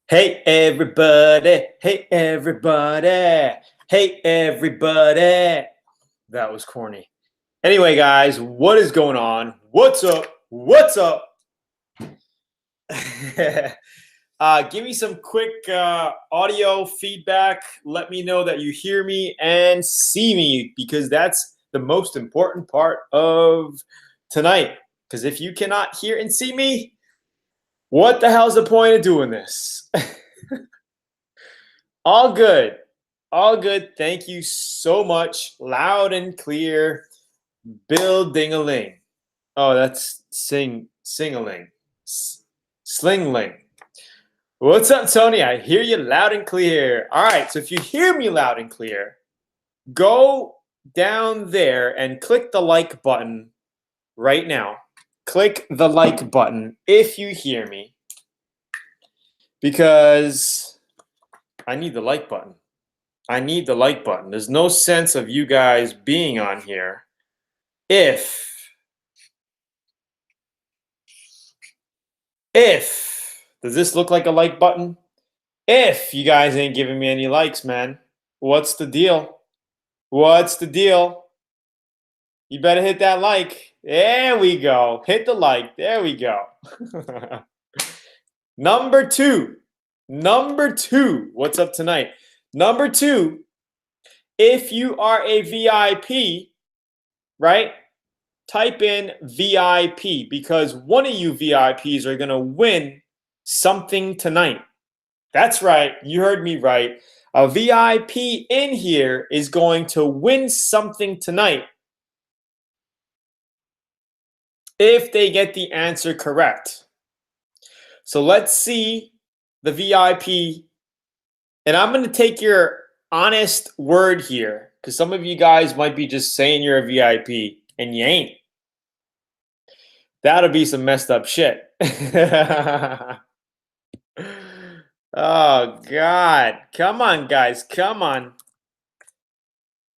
Hey everybody, hey everybody, hey everybody. That was corny. Anyway, guys, what is going on? What's up? What's up? Give me some quick audio feedback. Let me know that you hear me and see me because that's the most important part of tonight. Because if you cannot hear and see me, what the hell's the point of doing this? All good. All good. Thank you so much. Loud and clear. Bill Ding-a-ling. Oh, that's sing-a-ling. Slingling. What's up, Tony? I hear you loud and clear. All right, so if you hear me loud and clear, go down there and click the like button right now. Click the like button if you hear me, because I need the like button. I need the like button. There's no sense of you guys being on here if does this look like a like button? If you guys ain't giving me any likes, man, what's the deal? What's the deal? You better hit that like. There we go. Hit the like. There we go. Number two. What's up tonight? Number two, if you are a VIP, right? Type in VIP because one of you VIPs are going to win something tonight. That's right. You heard me right. A VIP in here is going to win something tonight if they get the answer correct. So let's see the VIP. And I'm going to take your honest word here because some of you guys might be just saying you're a VIP and you ain't. That'll be some messed up shit. Oh, God. Come on, guys. Come on.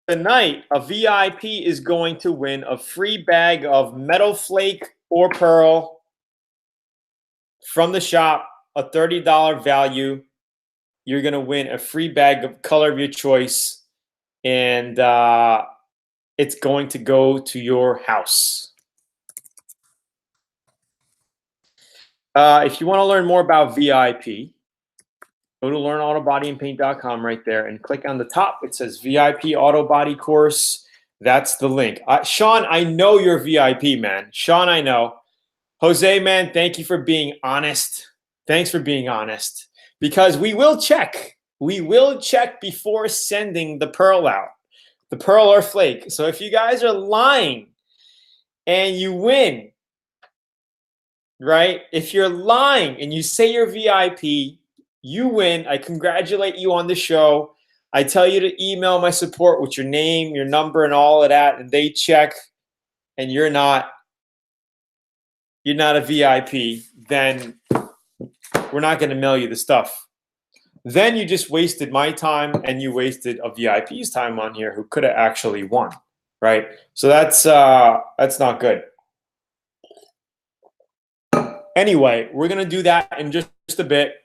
Tonight, a VIP is going to win a free bag of metal flake or pearl from the shop, a $30 value. You're going to win a free bag of color of your choice, and it's going to go to your house. If you want to learn more about VIP, go to LearnAutoBodyAndPaint.com right there and click on the top. It says VIP Auto Body Course. That's the link. Sean, I know you're VIP, man. Sean, I know. Jose, man, thank you for being honest. Thanks for being honest. Because we will check. We will check before sending the pearl out. The pearl or flake. So if you guys are lying and you win, right? If you're lying and you say you're VIP, you win. I congratulate you on the show. I tell you to email my support with your name, your number, and all of that, and they check, and you're not a VIP, then we're not going to mail you the stuff. Then you just wasted my time, and you wasted a VIP's time on here who could have actually won, right? So that's not good. Anyway, we're going to do that in just a bit.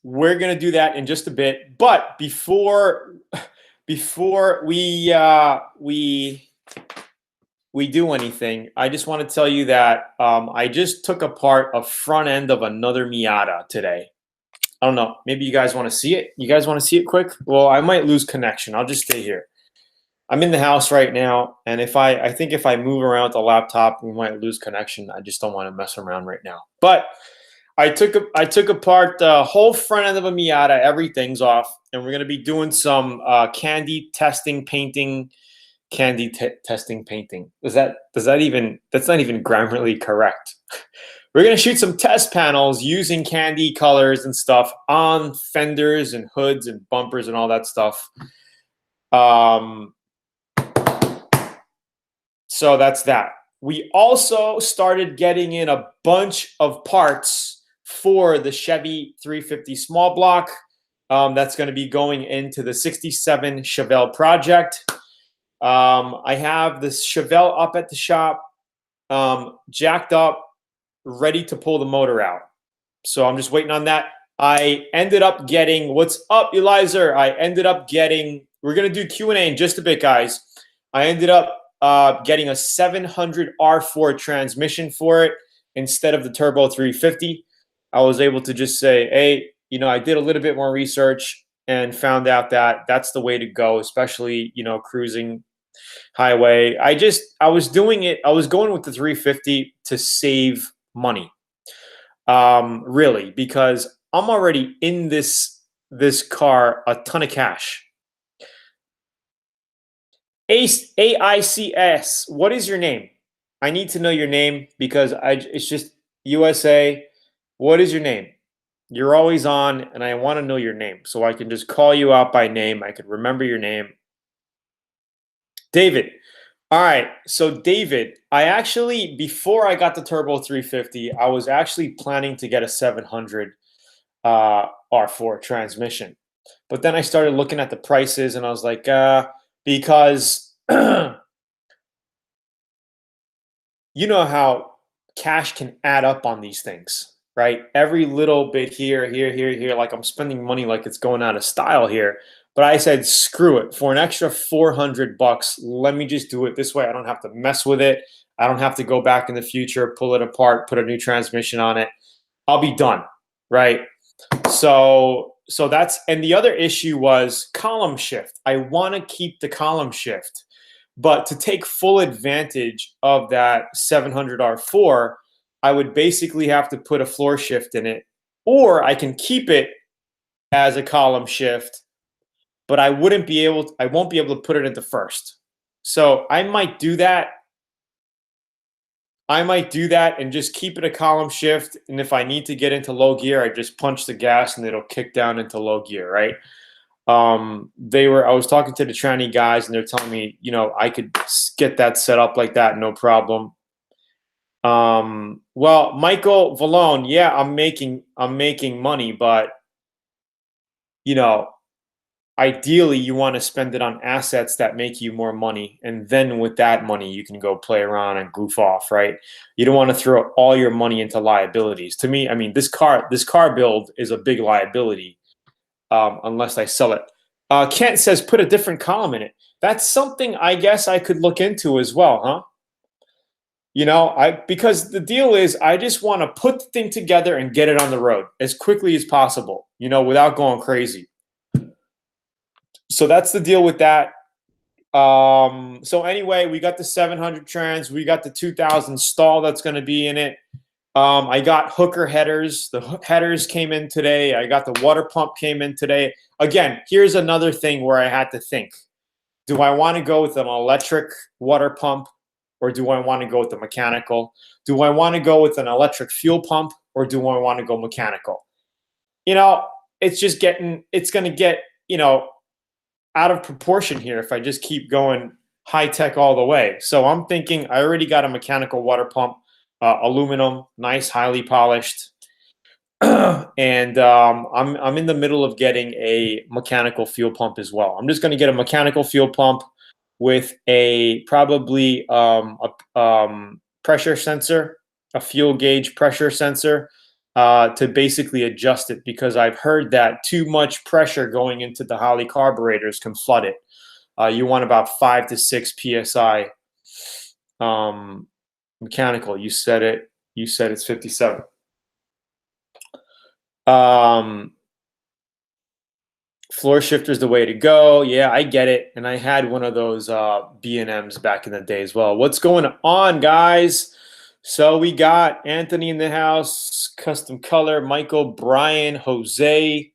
We're going to do that in just a bit. But before we do anything, I just want to tell you that I just took apart a front end of another Miata today. I don't know. Maybe you guys want to see it? You guys want to see it quick? Well, I might lose connection. I'll just stay here. I'm in the house right now, and I think if I move around the laptop, we might lose connection. I just don't want to mess around right now. But I took apart the whole front end of a Miata. Everything's off, and we're going to be doing some candy testing painting. Testing painting. That's not even grammarly correct. We're going to shoot some test panels using candy colors and stuff on fenders and hoods and bumpers and all that stuff. So that's that. We also started getting in a bunch of parts for the Chevy 350 small block. That's going to be going into the 67 Chevelle Project. I have this Chevelle up at the shop, jacked up, ready to pull the motor out. So I'm just waiting on that. I ended up getting, what's up, Eliza? I ended up getting, we're going to do Q&A in just a bit, guys. I ended up getting a 700 R4 transmission for it instead of the Turbo 350. I was able to just say, hey, you know, I did a little bit more research and found out that that's the way to go, especially, you know, cruising highway. I was doing it. I was going with the 350 to save money, really, because I'm already in this car a ton of cash. AICS, what is your name? I need to know your name because it's just USA. What is your name? You're always on, and I want to know your name so I can just call you out by name. I can remember your name. David. All right. So, David, I actually, before I got the Turbo 350, I was actually planning to get a 700 R4 transmission. But then I started looking at the prices, and I was like, because you know how cash can add up on these things, right? Every little bit here, here, like I'm spending money like it's going out of style here. But I said, screw it. For an extra 400 bucks, let me just do it this way. I don't have to mess with it. I don't have to go back in the future, pull it apart, put a new transmission on it. I'll be done, right? So that's, and the other issue was column shift. I want to keep the column shift, but to take full advantage of that 700R4, I would basically have to put a floor shift in it, or I can keep it as a column shift, but I won't be able to put it into first. So I might do that. And just keep it a column shift. And if I need to get into low gear, I just punch the gas and it'll kick down into low gear, right? I was talking to the tranny guys and they're telling me, you know, I could get that set up like that, no problem. Well, Michael Vallone, yeah, I'm making money, but you know, ideally you want to spend it on assets that make you more money, and then with that money you can go play around and goof off, right? You don't want to throw all your money into liabilities. To me, I mean, this car build is a big liability, unless I sell it. Kent says put a different column in it. That's something I guess I could look into as well, huh? You know, because the deal is I just want to put the thing together and get it on the road as quickly as possible, you know, without going crazy. So that's the deal with that. So anyway, we got the 700 trans, we got the 2000 stall that's going to be in it. I got hooker headers. The headers came in today. I got the water pump came in today. Again, here's another thing where I had to think. Do I want to go with an electric water pump, or do I want to go with the mechanical? Do I want to go with an electric fuel pump, or do I want to go mechanical? You know, it's going to get, you know, out of proportion here if I just keep going high tech all the way. So I'm thinking I already got a mechanical water pump, aluminum, nice, highly polished. And I'm in the middle of getting a mechanical fuel pump as well. I'm just going to get a mechanical fuel pump with probably pressure sensor, a fuel gauge pressure sensor, to basically adjust it, because I've heard that too much pressure going into the Holley carburetors can flood it. You want about 5 to 6 psi. Mechanical, you said it. You said it's 57. Floor shifter is the way to go. Yeah, I get it. And I had one of those B&Ms back in the day as well. What's going on, guys? So we got Anthony in the house, custom color, Michael, Brian, Jose.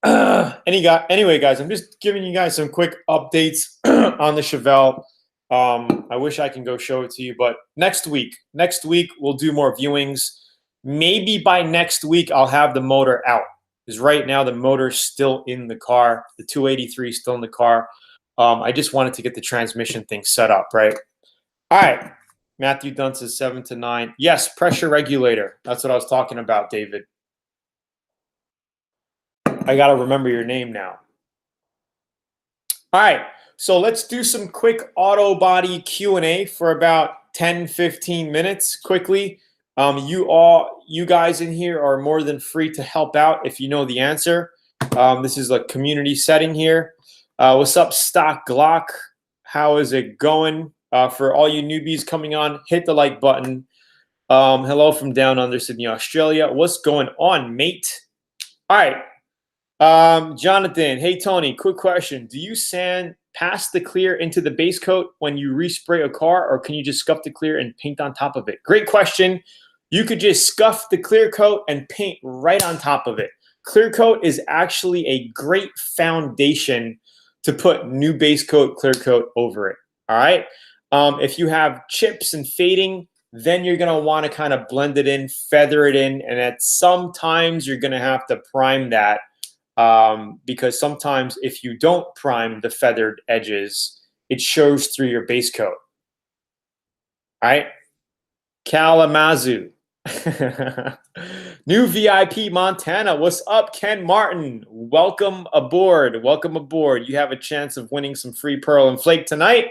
Anyway, guys, I'm just giving you guys some quick updates on the Chevelle. I wish I can go show it to you, but next week we'll do more viewings. Maybe by next week I'll have the motor out, because right now the motor's still in the car. The 283 is still in the car. I just wanted to get the transmission thing set up, right? All right. Matthew Dunn says 7 to 9. Yes, pressure regulator. That's what I was talking about, David. I got to remember your name now. All right. So let's do some quick auto body Q&A for about 10, 15 minutes quickly. You guys in here are more than free to help out if you know the answer. This is a community setting here. What's up, Stock Glock? How is it going? For all you newbies coming on, hit the like button. Hello from down under Sydney, Australia. What's going on, mate? All right. Jonathan, hey Tony, quick question. Do you sand past the clear into the base coat when you respray a car, or can you just scuff the clear and paint on top of it? Great question. You could just scuff the clear coat and paint right on top of it. Clear coat is actually a great foundation to put new base coat, clear coat over it. All right. If you have chips and fading, then you're going to want to kind of blend it in, feather it in, and at sometimes you're going to have to prime that. Because sometimes if you don't prime the feathered edges, it shows through your base coat. All right. Kalamazoo. New VIP Montana. What's up, Ken Martin? Welcome aboard. Welcome aboard. You have a chance of winning some free pearl and flake tonight.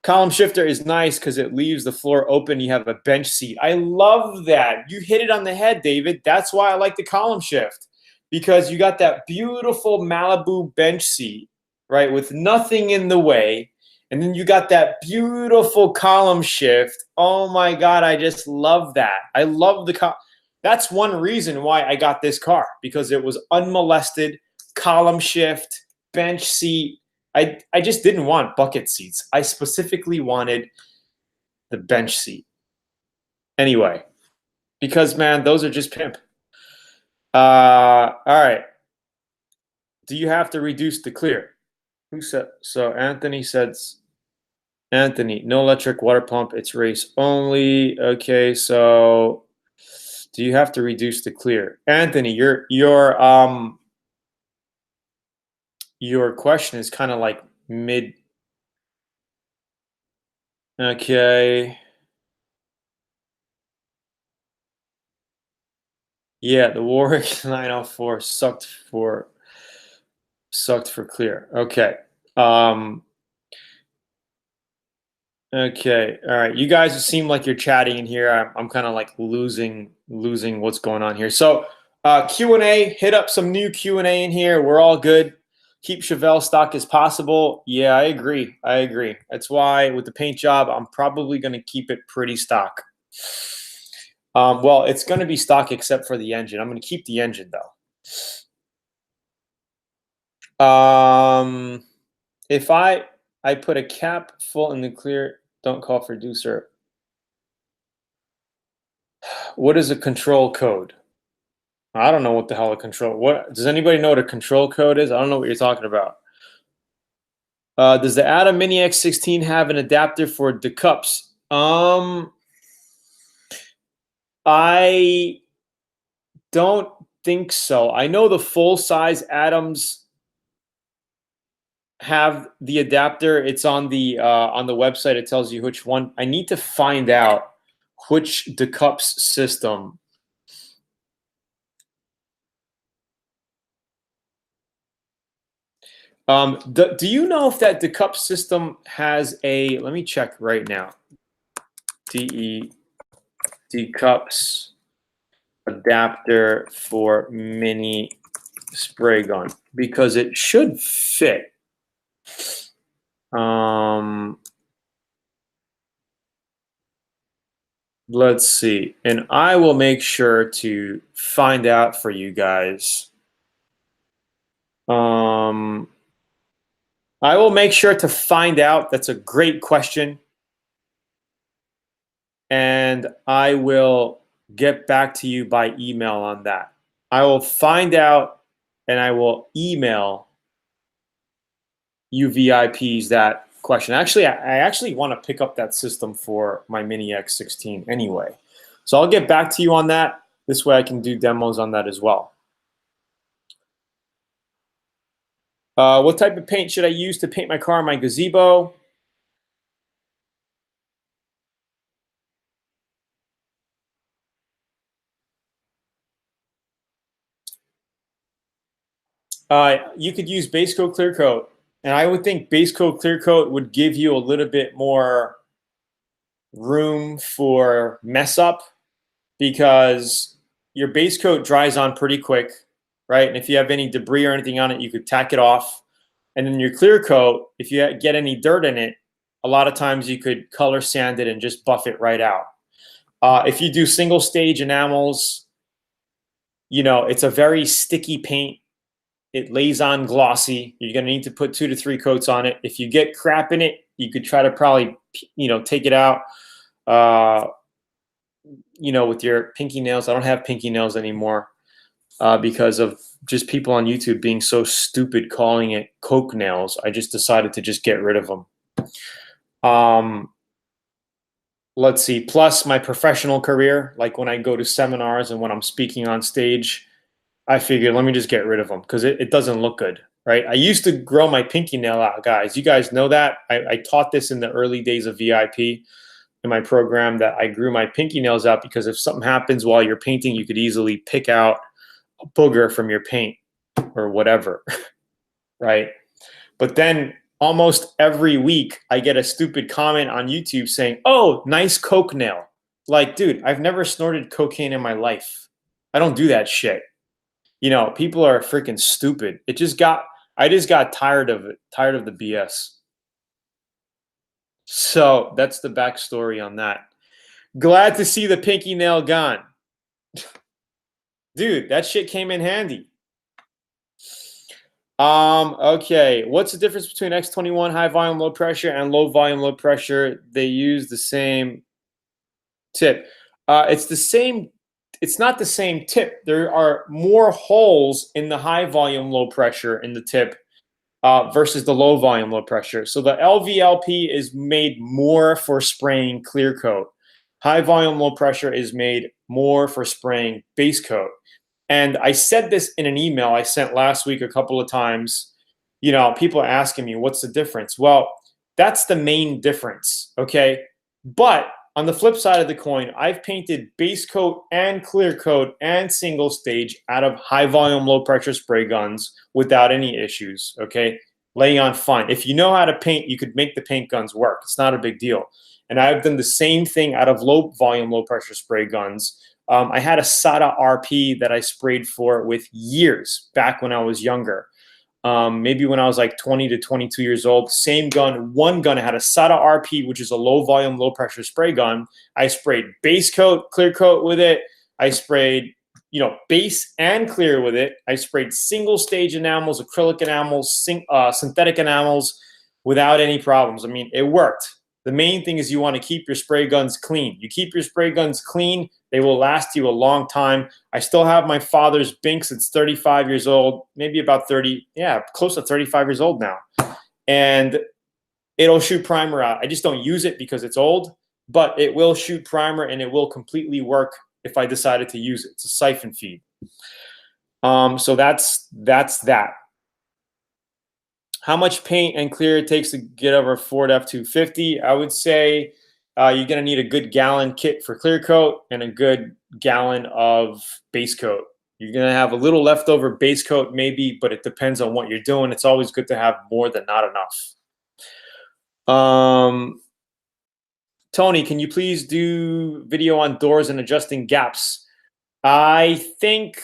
Column shifter is nice because it leaves the floor open. You have a bench seat. I love that. You hit it on the head, David. That's why I like the column shift. Because you got that beautiful Malibu bench seat, right, with nothing in the way. And then you got that beautiful column shift. Oh, my God, I just love that. I love the that's one reason why I got this car, because it was unmolested, column shift, bench seat. I just didn't want bucket seats. I specifically wanted the bench seat. Anyway, because, man, those are just pimp. All right. Do you have to reduce the clear? Who said so? Anthony says, Anthony, no electric water pump. It's race only. Okay, so do you have to reduce the clear? Anthony, your question is kind of like mid. Okay. Yeah, the Warwick 904 sucked for clear. Okay. Okay. All right. You guys seem like you're chatting in here. I'm kind of like losing what's going on here. So Q&A, hit up some new Q&A in here. We're all good. Keep Chevelle stock as possible. Yeah, I agree. That's why with the paint job, I'm probably going to keep it pretty stock. Well, it's going to be stock except for the engine. I'm going to keep the engine though. If I put a cap full in the clear, don't call for reducer. What is a control code? I don't know what the hell a control. What does anybody know what a control code is? I don't know what you're talking about. Does the Atom Mini X16 have an adapter for the cups? I don't think so. I know the full size Atoms have the adapter. It's on the website. It tells you which one. I need to find out which the cups system. Do you know if that the cup system has a? Let me check right now. DE cups adapter for mini spray gun, because it should fit. Let's see, and I will make sure to find out for you guys. I will make sure to find out. That's a great question. And I will get back to you by email on that. I will find out and I will email you VIPs that question. Actually, I actually want to pick up that system for my Mini X16 anyway. So I'll get back to you on that. This way I can do demos on that as well. What type of paint should I use to paint my car and my gazebo? You could use base coat, clear coat. And I would think base coat, clear coat would give you a little bit more room for mess up. because your base coat dries on pretty quick, right? And if you have any debris or anything on it, you could tack it off. And then your clear coat, if you get any dirt in it, a lot of times you could color sand it and just buff it right out. If you do single stage enamels, you know, it's a very sticky paint. It lays on glossy. You're going to need to put 2 to 3 coats on it. If you get crap in it, you could try to probably, you know, take it out, you know, with your pinky nails. I don't have pinky nails anymore because of just people on YouTube being so stupid calling it Coke nails. I just decided to just get rid of them. Let's see. Plus my professional career, like when I go to seminars and when I'm speaking on stage, I figured let me just get rid of them because it doesn't look good, right? I used to grow my pinky nail out, guys. You guys know that. I taught this in the early days of VIP in my program, that I grew my pinky nails out because if something happens while you're painting, you could easily pick out a booger from your paint or whatever, right? But then almost every week I get a stupid comment on YouTube saying, oh, nice Coke nail. Like, dude, I've never snorted cocaine in my life. I don't do that shit. You know, people are freaking stupid. I just got tired of it, tired of the BS. So that's the backstory on that. Glad to see the pinky nail gone. Dude, that shit came in handy. Okay. What's the difference between X21 high volume, low pressure and low volume, low pressure? They use the same tip. It's the same. It's not the same tip. There are more holes in the high volume, low pressure in the tip versus the low volume, low pressure. So the LVLP is made more for spraying clear coat. High volume, low pressure is made more for spraying base coat. And I said this in an email I sent last week a couple of times. You know, people are asking me, what's the difference? Well, that's the main difference, okay? But on the flip side of the coin, I've painted base coat and clear coat and single stage out of high volume, low pressure spray guns without any issues, okay? Laying on fine. If you know how to paint, you could make the paint guns work. It's not a big deal. And I've done the same thing out of low volume, low pressure spray guns. I had a SATA RP that I sprayed for with years back when I was younger. Maybe when I was like 20 to 22 years old. Same gun, one gun had a SATA RP, which is a low volume, low pressure spray gun. I sprayed base coat, clear coat with it. I sprayed, you know, base and clear with it. I sprayed single stage enamels, acrylic enamels, synthetic enamels without any problems. I mean, it worked. The main thing is you want to keep your spray guns clean. You keep your spray guns clean, they will last you a long time. I still have my father's Binks. It's 35 years old, maybe about 30, yeah, close to 35 years old now. And it'll shoot primer out. I just don't use it because it's old, but it will shoot primer and it will completely work if I decided to use it. It's a siphon feed. So that's that. How much paint and clear it takes to get over Ford F-250? I would say you're going to need a good gallon kit for clear coat and a good gallon of base coat. You're going to have a little leftover base coat maybe, but it depends on what you're doing. It's always good to have more than not enough. Tony, can you please do video on doors and adjusting gaps? I think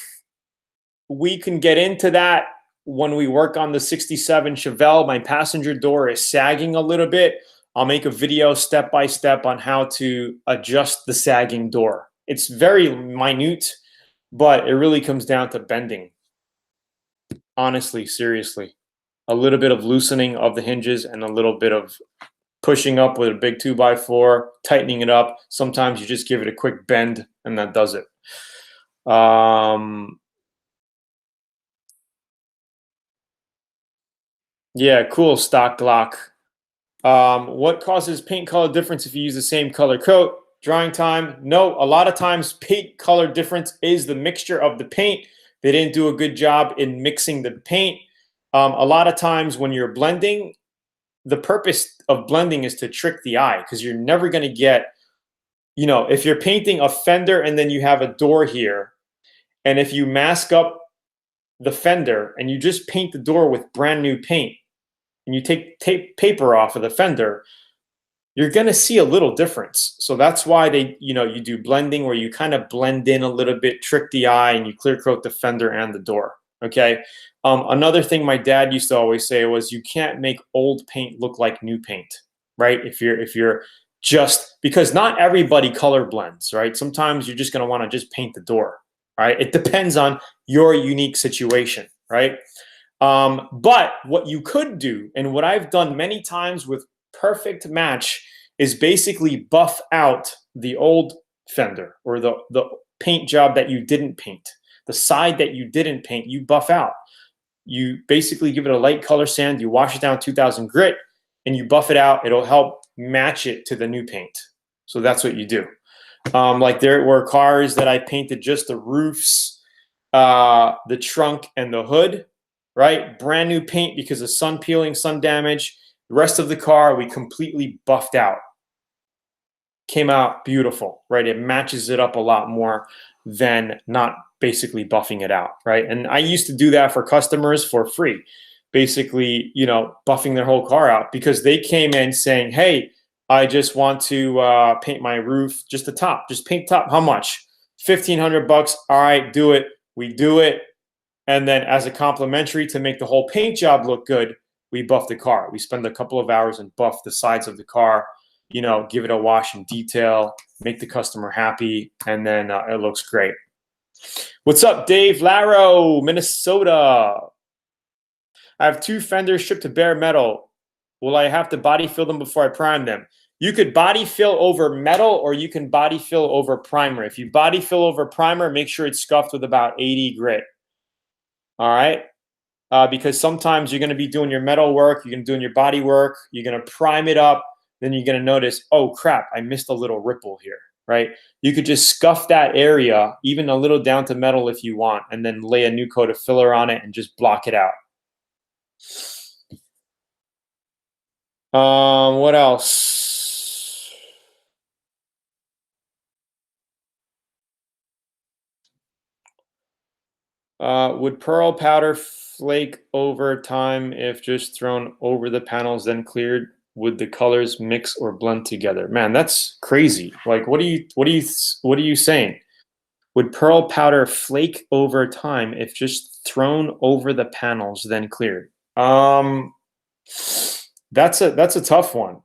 we can get into that when we work on the 67 Chevelle. My passenger door is sagging a little bit. I'll make a video step by step on how to adjust the sagging door. It's very minute, but it really comes down to bending. Honestly, seriously. A little bit of loosening of the hinges and a little bit of pushing up with a big 2x4, tightening it up. Sometimes you just give it a quick bend and that does it. Yeah, cool, Stock Glock. What causes paint color difference if you use the same color coat? Drying time? No, a lot of times paint color difference is the mixture of the paint. They didn't do a good job in mixing the paint. A lot of times when you're blending, the purpose of blending is to trick the eye because you're never going to get, you know, if you're painting a fender and then you have a door here, and if you mask up the fender and you just paint the door with brand new paint, and you take paper off of the fender, you're going to see a little difference. So that's why you do blending, where you kind of blend in a little bit, trick the eye, and you clear coat the fender and the door. Okay. Another thing my dad used to always say was, you can't make old paint look like new paint, right? If you're just, because not everybody color blends, right? Sometimes you're just going to want to just paint the door, right? It depends on your unique situation, right? But what you could do, and what I've done many times with perfect match, is basically buff out the old fender, or the paint job that you didn't paint. The side that you didn't paint, you buff out. You basically give it a light color sand, you wash it down 2000 grit, and you buff it out. It'll help match it to the new paint. So that's what you do. Like there were cars that I painted just the roofs, the trunk, and the hood, right? Brand new paint because of sun peeling, sun damage. The rest of the car, we completely buffed out. Came out beautiful, right? It matches it up a lot more than not basically buffing it out, right? And I used to do that for customers for free, basically, buffing their whole car out, because they came in saying, hey, I just want to paint my roof, just the top, just paint top. How much? $1,500. All right, do it. We do it. And then as a complimentary, to make the whole paint job look good, we buff the car. We spend a couple of hours and buff the sides of the car, give it a wash and detail, make the customer happy, and then it looks great. What's up, Dave Laro, Minnesota? I have 2 fenders shipped to bare metal. Will I have to body fill them before I prime them? You could body fill over metal, or you can body fill over primer. If you body fill over primer, make sure it's scuffed with about 80 grit. All right? Because sometimes you're going to be doing your metal work, you're going to be doing your body work, you're going to prime it up, then you're going to notice, oh crap, I missed a little ripple here, right? You could just scuff that area, even a little down to metal if you want, and then lay a new coat of filler on it and just block it out. What else? Would pearl powder flake over time if just thrown over the panels then cleared? Would the colors mix or blend together? Man, that's crazy. Like, what are you saying? Would pearl powder flake over time if just thrown over the panels then cleared? That's a tough one.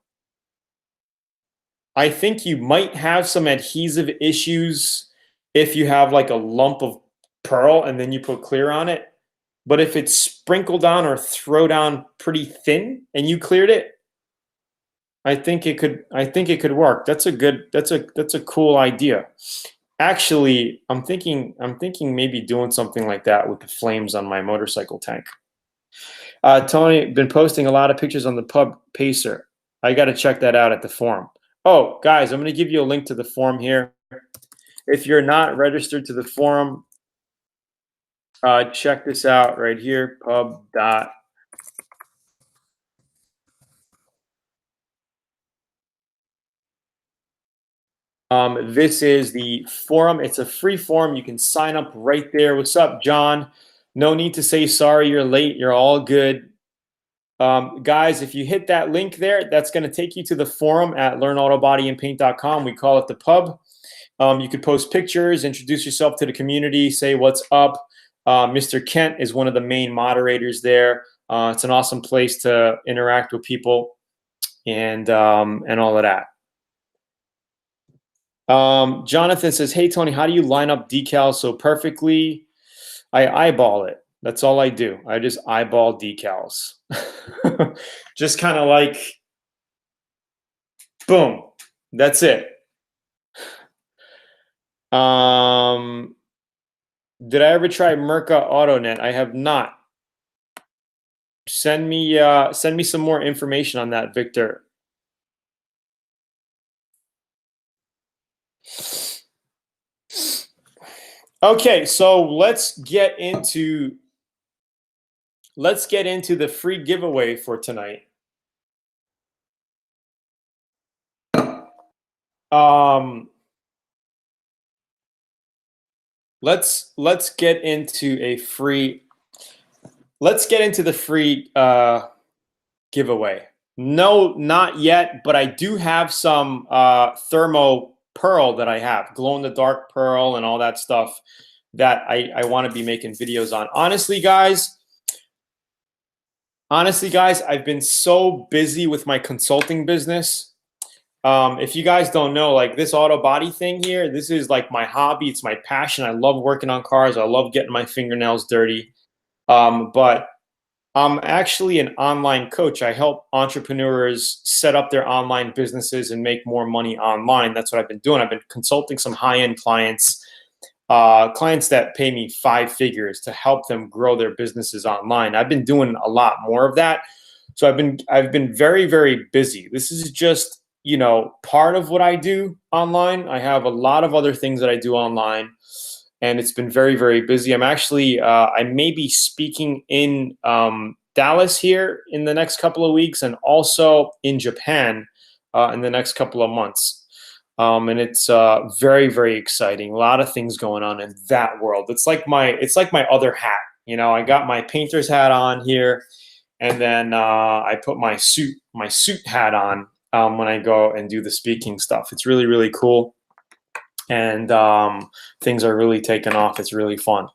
I think you might have some adhesive issues if you have like a lump of pearl and then you put clear on it. But if it's sprinkled on or throw down pretty thin and you cleared it, I think it could work. That's a cool idea. Actually, I'm thinking maybe doing something like that with the flames on my motorcycle tank. Tony, been posting a lot of pictures on the pub Pacer. I got to check that out at the forum. Oh, guys, I'm going to give you a link to the forum here. If you're not registered to the forum, check this out right here, pub. This is the forum. It's a free forum. You can sign up right there. What's up, John? No need to say sorry you're late. You're all good. Guys, if you hit that link there, that's going to take you to the forum at LearnAutoBodyAndPaint.com. We call it the pub. You could post pictures, introduce yourself to the community, say what's up. Mr. Kent is one of the main moderators there. It's an awesome place to interact with people and all of that. Jonathan says, hey, Tony, how do you line up decals so perfectly? I eyeball it. That's all I do. I just eyeball decals. Just kind of like, boom. That's it. Did I ever try Merca AutoNet? I have not. Send me some more information on that, Victor. Okay, so let's get into the free giveaway for tonight. Let's get into the free giveaway. No, not yet, but I do have some thermo pearl that I have, glow in the dark pearl and all that stuff that I want to be making videos on. Honestly, guys, I've been so busy with my consulting business. If you guys don't know, like this auto body thing here, this is like my hobby. It's my passion. I love working on cars. I love getting my fingernails dirty. But I'm actually an online coach. I help entrepreneurs set up their online businesses and make more money online. That's what I've been doing. I've been consulting some high-end clients, clients that pay me 5 figures to help them grow their businesses online. I've been doing a lot more of that. So I've been very, very busy. This is just, part of what I do online. I have a lot of other things that I do online, and it's been very, very busy. I may be speaking in Dallas here in the next couple of weeks, and also in Japan in the next couple of months. And it's very, very exciting. A lot of things going on in that world. It's like my other hat. I got my painter's hat on here, and then I put my suit hat on when I go and do the speaking stuff. It's really, really cool, and things are really taking off. It's really fun.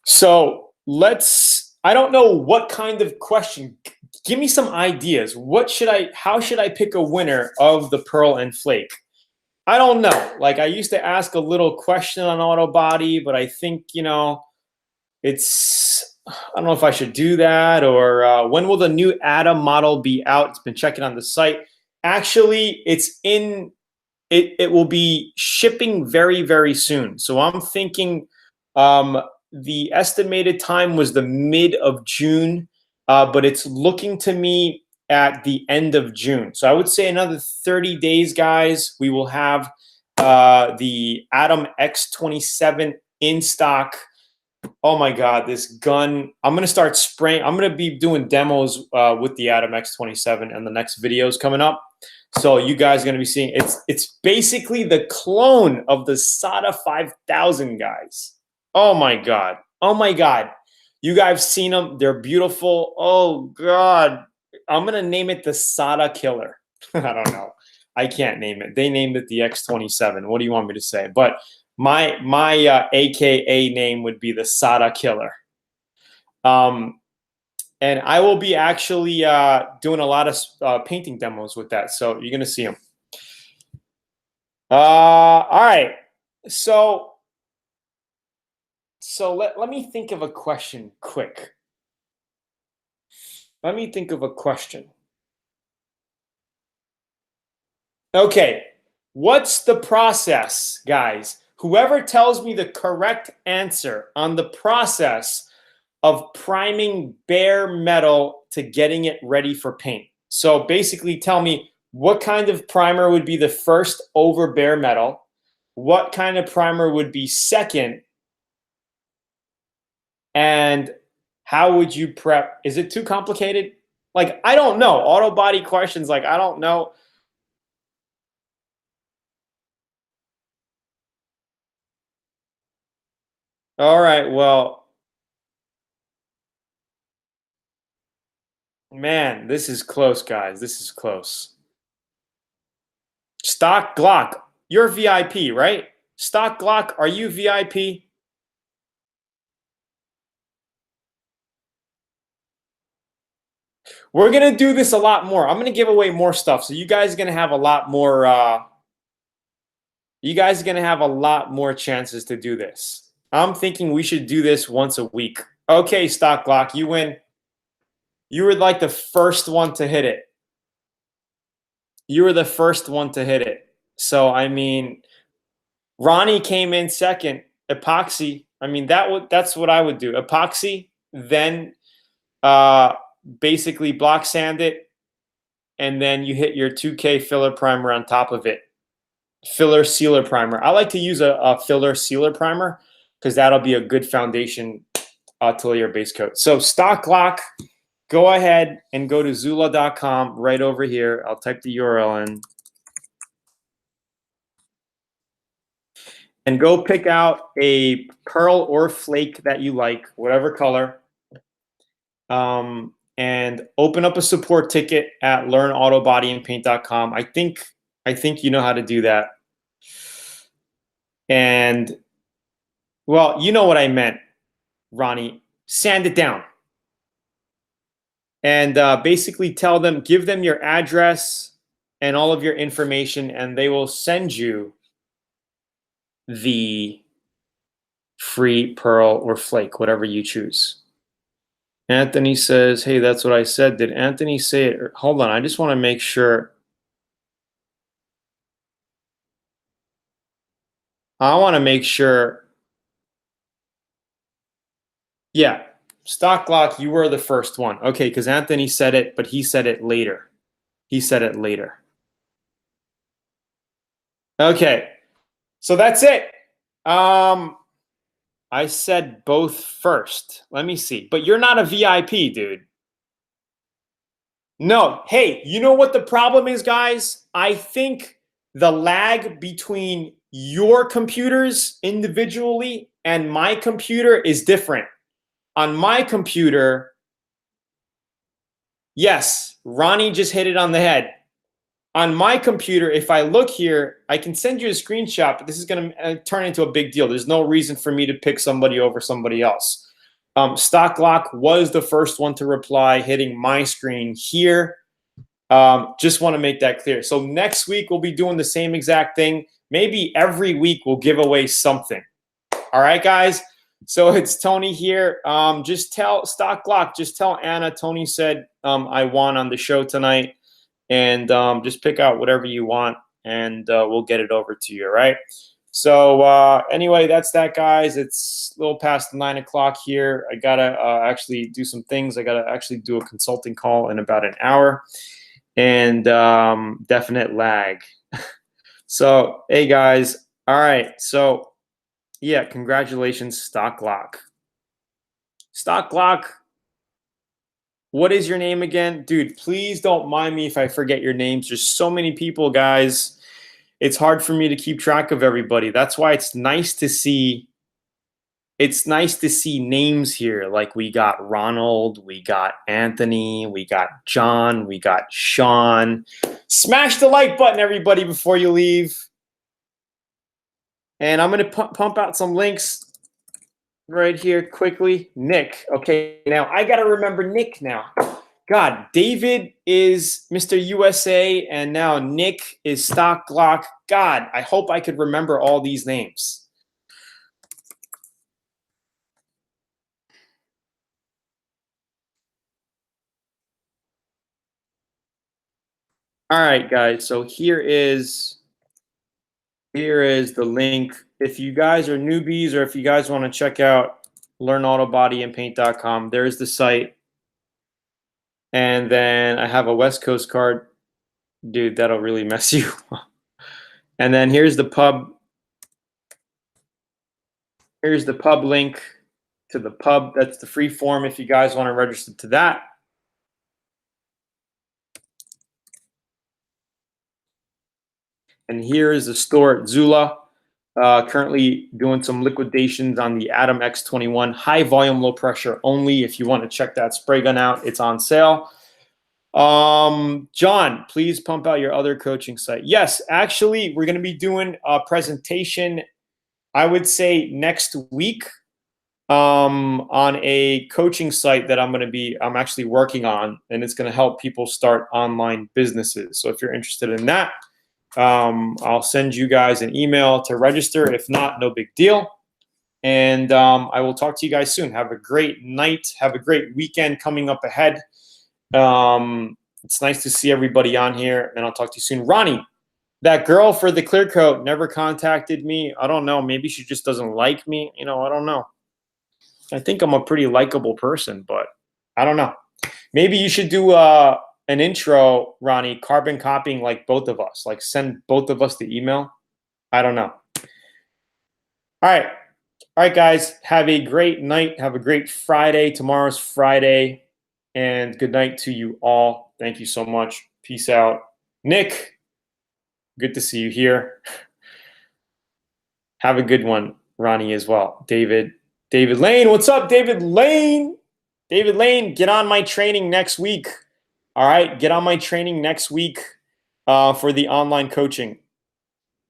So I don't know what kind of question. Give me some ideas. How should I pick a winner of the Pearl and Flake? I don't know. Like, I used to ask a little question on auto body, but I think, I don't know if I should do that, or when will the new Atom model be out? It's been checking on the site. Actually, it will be shipping very, very soon. So I'm thinking the estimated time was the mid of June, but it's looking to me at the end of June. So I would say another 30 days, guys, we will have the Atom X27 in stock. Oh my God, this gun. I'm going to start spraying. I'm going to be doing demos with the Atom X27 and the next videos coming up. So you guys are going to be seeing, it's basically the clone of the SATA 5000, guys. Oh my God. Oh my God. You guys seen them. They're beautiful. Oh God. I'm going to name it the SATA Killer. I don't know. I can't name it. They named it the X27. What do you want me to say? But my AKA name would be the SATA Killer. And I will be actually doing a lot of painting demos with that. So you're going to see them. All right. So let me think of a question quick. Let me think of a question. Okay. What's the process, guys? Whoever tells me the correct answer on the process of priming bare metal to getting it ready for paint. So basically tell me what kind of primer would be the first over bare metal, what kind of primer would be second, and how would you prep? Is it too complicated? Like, I don't know. Auto body questions, like, I don't know. All right, well, man, this is close, guys. This is close. Stock Glock, you're VIP, right? Stock Glock, are you VIP? We're going to do this a lot more. I'm going to give away more stuff. So you guys are going to have a lot more chances to do this. I'm thinking we should do this once a week. Okay, Stock Glock, you win. You were like the first one to hit it. You were the first one to hit it. So, I mean, Ronnie came in second. Epoxy. I mean, that's what I would do. Epoxy, then basically block sand it, and then you hit your 2K filler primer on top of it. Filler sealer primer. I like to use a filler sealer primer because that'll be a good foundation to lay your base coat. So Stock Glock, go ahead and go to Zula.com right over here. I'll type the URL in. And go pick out a pearl or flake that you like, whatever color. and open up a support ticket at LearnAutoBodyAndPaint.com. I think you know how to do that. And well, you know what I meant, Ronnie. Sand it down. And basically tell them, give them your address and all of your information, and they will send you the free pearl or flake, whatever you choose. Anthony says, hey, that's what I said. Did Anthony say it? Hold on, I just want to make sure. I want to make sure. Yeah, Stock Lock, you were the first one. Okay, because Anthony said it, but he said it later. He said it later. Okay, so that's it. I said both first. Let me see. But you're not a VIP, dude. No. Hey, you know what the problem is, guys? I think the lag between your computers individually and my computer is different. On my computer, yes, Ronnie just hit it on the head. On my computer, if I look here, I can send you a screenshot, but this is going to turn into a big deal. There's no reason for me to pick somebody over somebody else. Stock Lock was the first one to reply, hitting my screen here. Just want to make that clear. So next week, we'll be doing the same exact thing. Maybe every week we'll give away something. All right, guys? So it's Tony here. Just tell Stock Lock, just tell Anna, Tony said I won on the show tonight. And just pick out whatever you want, and we'll get it over to you, all right? So anyway, that's that, guys. It's a little past 9 o'clock here. I got to actually do some things. I got to actually do a consulting call in about an hour, and definite lag. So, hey, guys. All right. So, yeah, congratulations, Stock Lock. Stock Lock. What is your name again? Dude, please don't mind me if I forget your names. There's so many people, guys. It's hard for me to keep track of everybody. That's why it's nice to see names here. Like we got Ronald, we got Anthony, we got John, we got Sean. Smash the like button, everybody, before you leave. And I'm going to pump out some links right here quickly. Nick. Okay, now I got to remember Nick now. God, David is Mr. USA, and now Nick is Stock Lock. God, I hope I could remember all these names. All right, guys. So here is the link. If you guys are newbies, or if you guys want to check out LearnAutoBodyAndPaint.com, there's the site. And then I have a West Coast card. Dude, that'll really mess you up. And then here's the pub. Here's the pub link to the pub. That's the free form if you guys want to register to that. And here is the store at Zula. Currently doing some liquidations on the Atom X21. High volume, low pressure only. If you want to check that spray gun out, it's on sale. John, please pump out your other coaching site. Yes, actually, we're going to be doing a presentation, I would say next week, on a coaching site that I'm actually working on, and it's going to help people start online businesses. So if you're interested in that, I'll send you guys an email to register. If not, no big deal. And I will talk to you guys soon. Have a great night. Have a great weekend coming up ahead. It's nice to see everybody on here, and I'll talk to you soon. Ronnie, that girl for the clear coat never contacted me. I don't know. Maybe she just doesn't like me. I don't know. I think I'm a pretty likable person, but I don't know. Maybe you should do an intro, Ronnie, carbon copying like both of us. Like send both of us the email. I don't know. All right. All right, guys. Have a great night. Have a great Friday. Tomorrow's Friday. And good night to you all. Thank you so much. Peace out. Nick, good to see you here. Have a good one, Ronnie, as well. David Lane. What's up, David Lane? David Lane, get on my training next week. All right, get on my training next week for the online coaching.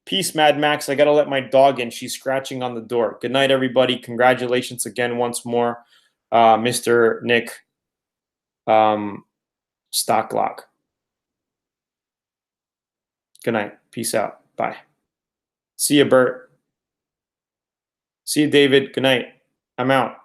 Peace, Mad Max. I got to let my dog in. She's scratching on the door. Good night, everybody. Congratulations again once more, Mr. Nick Stocklock. Good night. Peace out. Bye. See you, Bert. See you, David. Good night. I'm out.